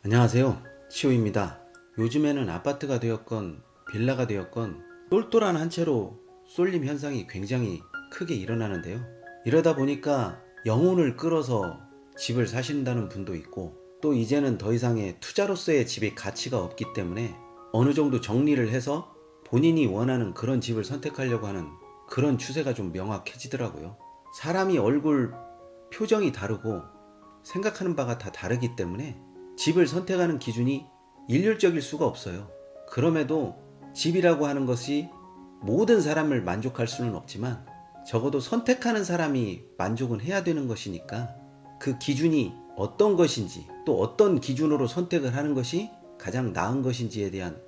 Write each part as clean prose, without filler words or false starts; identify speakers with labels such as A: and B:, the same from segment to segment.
A: 안녕하세요, 치호입니다. 요즘에는 아파트가 되었건 빌라가 되었건 똘똘한 한 채로 쏠림 현상이 굉장히 크게 일어나는데요. 이러다 보니까 영혼을 끌어서 집을 사신다는 분도 있고, 또 이제는 더 이상의 투자로서의 집의 가치가 없기 때문에 어느 정도 정리를 해서 본인이 원하는 그런 집을 선택하려고 하는 그런 추세가 좀 명확해지더라고요. 사람이 얼굴 표정이 다르고 생각하는 바가 다 다르기 때문에 집을 선택하는 기준이 일률적일 수가 없어요. 그럼에도 집이라고 하는 것이 모든 사람을 만족할 수는 없지만 적어도 선택하는 사람이 만족은 해야 되는 것이니까 그 기준이 어떤 것인지, 또 어떤 기준으로 선택을 하는 것이 가장 나은 것인지에 대한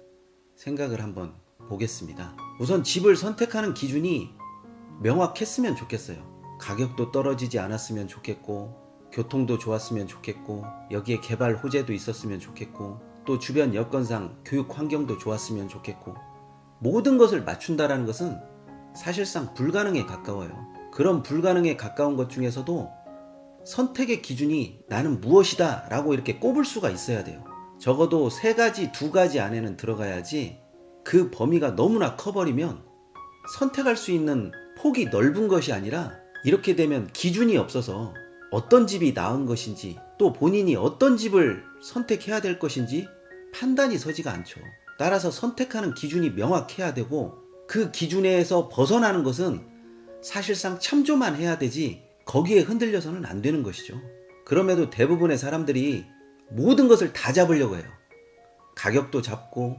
A: 생각을 한번 보겠습니다. 우선 집을 선택하는 기준이 명확했으면 좋겠어요. 가격도 떨어지지 않았으면 좋겠고, 교통도 좋았으면 좋겠고, 여기에 개발 호재도 있었으면 좋겠고, 또 주변 여건상 교육 환경도 좋았으면 좋겠고, 모든 것을 맞춘다라는 것은 사실상 불가능에 가까워요. 그런 불가능에 가까운 것 중에서도 선택의 기준이 나는 무엇이다 라고 이렇게 꼽을 수가 있어야 돼요. 적어도 3가지, 2가지 안에는 들어가야지, 그 범위가 너무나 커버리면 선택할 수 있는 폭이 넓은 것이 아니라 이렇게 되면 기준이 없어서 어떤 집이 나은 것인지, 또 본인이 어떤 집을 선택해야 될 것인지 판단이 서지가 않죠. 따라서 선택하는 기준이 명확해야 되고, 그 기준에서 벗어나는 것은 사실상 참조만 해야 되지 거기에 흔들려서는 안 되는 것이죠. 그럼에도 대부분의 사람들이 모든 것을 다 잡으려고 해요. 가격도 잡고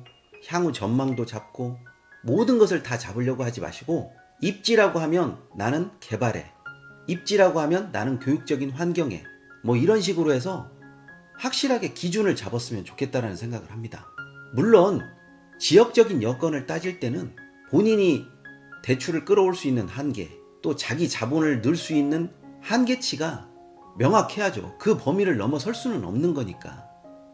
A: 향후 전망도 잡고 모든 것을 다 잡으려고 하지 마시고, 입지라고 하면 나는 개발해, 입지라고 하면 나는 교육적인 환경에, 뭐 이런 식으로 해서 확실하게 기준을 잡았으면 좋겠다라는 생각을 합니다. 물론 지역적인 여건을 따질 때는 본인이 대출을 끌어올 수 있는 한계, 또 자기 자본을 넣을 수 있는 한계치가 명확해야죠. 그 범위를 넘어설 수는 없는 거니까.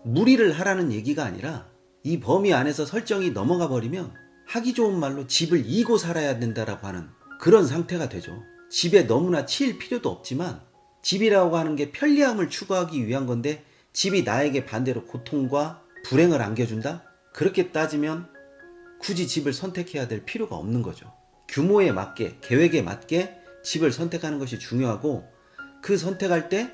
A: 무리를 하라는 얘기가 아니라 이 범위 안에서 설정이 넘어가 버리면 하기 좋은 말로 집을 이고 살아야 된다라고 하는 그런 상태가 되죠. 집에 너무나 치일 필요도 없지만, 집이라고 하는 게 편리함을 추구하기 위한 건데 집이 나에게 반대로 고통과 불행을 안겨준다? 그렇게 따지면 굳이 집을 선택해야 될 필요가 없는 거죠. 규모에 맞게, 계획에 맞게 집을 선택하는 것이 중요하고, 그 선택할 때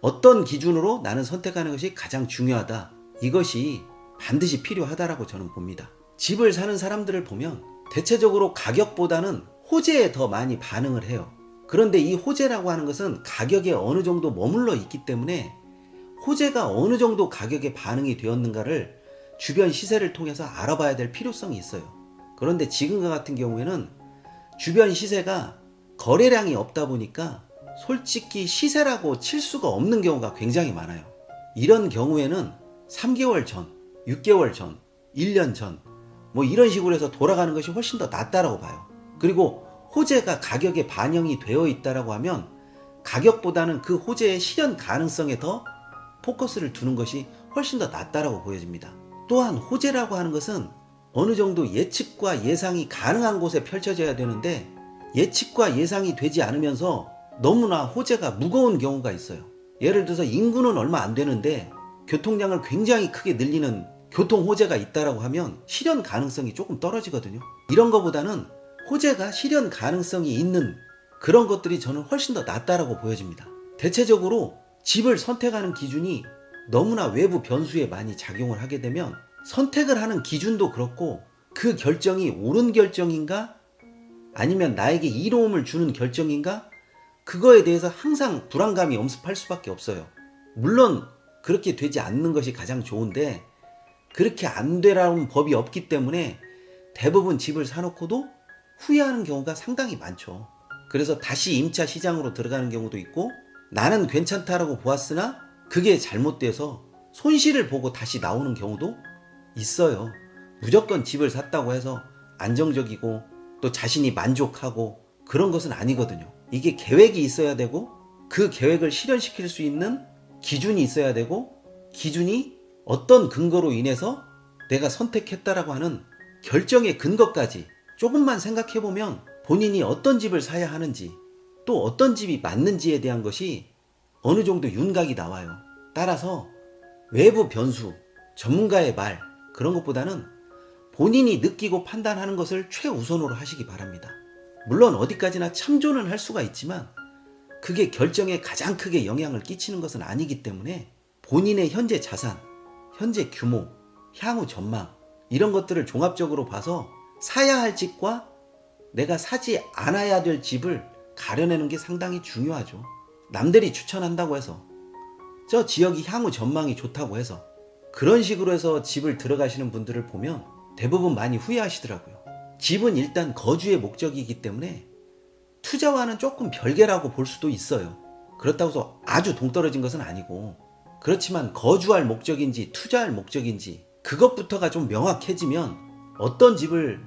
A: 어떤 기준으로 나는 선택하는 것이 가장 중요하다, 이것이 반드시 필요하다라고 저는 봅니다. 집을 사는 사람들을 보면 대체적으로 가격보다는 호재에 더 많이 반응을 해요. 그런데 이 호재라고 하는 것은 가격에 어느 정도 머물러 있기 때문에 호재가 어느 정도 가격에 반응이 되었는가를 주변 시세를 통해서 알아봐야 될 필요성이 있어요. 그런데 지금과 같은 경우에는 주변 시세가 거래량이 없다 보니까 솔직히 시세라고 칠 수가 없는 경우가 굉장히 많아요. 이런 경우에는 3개월 전, 6개월 전, 1년 전, 뭐 이런 식으로 해서 돌아가는 것이 훨씬 더 낫다라고 봐요. 그리고 호재가 가격에 반영이 되어 있다라고 하면 가격보다는 그 호재의 실현 가능성에 더 포커스를 두는 것이 훨씬 더 낫다라고 보여집니다. 또한 호재라고 하는 것은 어느 정도 예측과 예상이 가능한 곳에 펼쳐져야 되는데, 예측과 예상이 되지 않으면서 너무나 호재가 무거운 경우가 있어요. 예를 들어서 인구는 얼마 안 되는데 교통량을 굉장히 크게 늘리는 교통 호재가 있다라고 하면 실현 가능성이 조금 떨어지거든요. 이런 것보다는 호재가 실현 가능성이 있는 그런 것들이 저는 훨씬 더 낫다라고 보여집니다. 대체적으로 집을 선택하는 기준이 너무나 외부 변수에 많이 작용을 하게 되면 선택을 하는 기준도 그렇고, 그 결정이 옳은 결정인가 아니면 나에게 이로움을 주는 결정인가, 그거에 대해서 항상 불안감이 엄습할 수밖에 없어요. 물론 그렇게 되지 않는 것이 가장 좋은데, 그렇게 안 되라는 법이 없기 때문에 대부분 집을 사놓고도 후회하는 경우가 상당히 많죠. 그래서 다시 임차 시장으로 들어가는 경우도 있고, 나는 괜찮다라고 보았으나 그게 잘못돼서 손실을 보고 다시 나오는 경우도 있어요. 무조건 집을 샀다고 해서 안정적이고 또 자신이 만족하고 그런 것은 아니거든요. 이게 계획이 있어야 되고, 그 계획을 실현시킬 수 있는 기준이 있어야 되고, 기준이 어떤 근거로 인해서 내가 선택했다라고 하는 결정의 근거까지 조금만 생각해보면 본인이 어떤 집을 사야 하는지, 또 어떤 집이 맞는지에 대한 것이 어느 정도 윤곽이 나와요. 따라서 외부 변수, 전문가의 말, 그런 것보다는 본인이 느끼고 판단하는 것을 최우선으로 하시기 바랍니다. 물론 어디까지나 참조는 할 수가 있지만 그게 결정에 가장 크게 영향을 끼치는 것은 아니기 때문에 본인의 현재 자산, 현재 규모, 향후 전망, 이런 것들을 종합적으로 봐서 사야 할 집과 내가 사지 않아야 될 집을 가려내는 게 상당히 중요하죠. 남들이 추천한다고 해서, 저 지역이 향후 전망이 좋다고 해서 그런 식으로 해서 집을 들어가시는 분들을 보면 대부분 많이 후회하시더라고요. 집은 일단 거주의 목적이기 때문에 투자와는 조금 별개라고 볼 수도 있어요. 그렇다고 해서 아주 동떨어진 것은 아니고, 그렇지만 거주할 목적인지 투자할 목적인지 그것부터가 좀 명확해지면 어떤 집을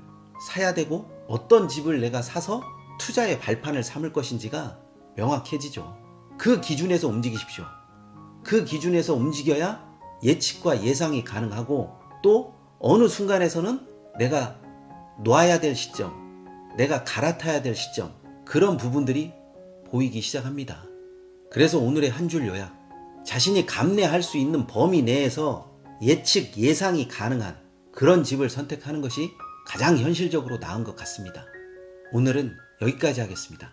A: 사야 되고 어떤 집을 내가 사서 투자의 발판을 삼을 것인지가 명확해지죠. 그 기준에서 움직이십시오. 그 기준에서 움직여야 예측과 예상이 가능하고, 또 어느 순간에서는 내가 놔야 될 시점, 내가 갈아타야 될 시점, 그런 부분들이 보이기 시작합니다. 그래서 오늘의 한 줄 요약, 자신이 감내할 수 있는 범위 내에서 예측, 예상이 가능한 그런 집을 선택하는 것이 가장 현실적으로 나은 것 같습니다. 오늘은 여기까지 하겠습니다.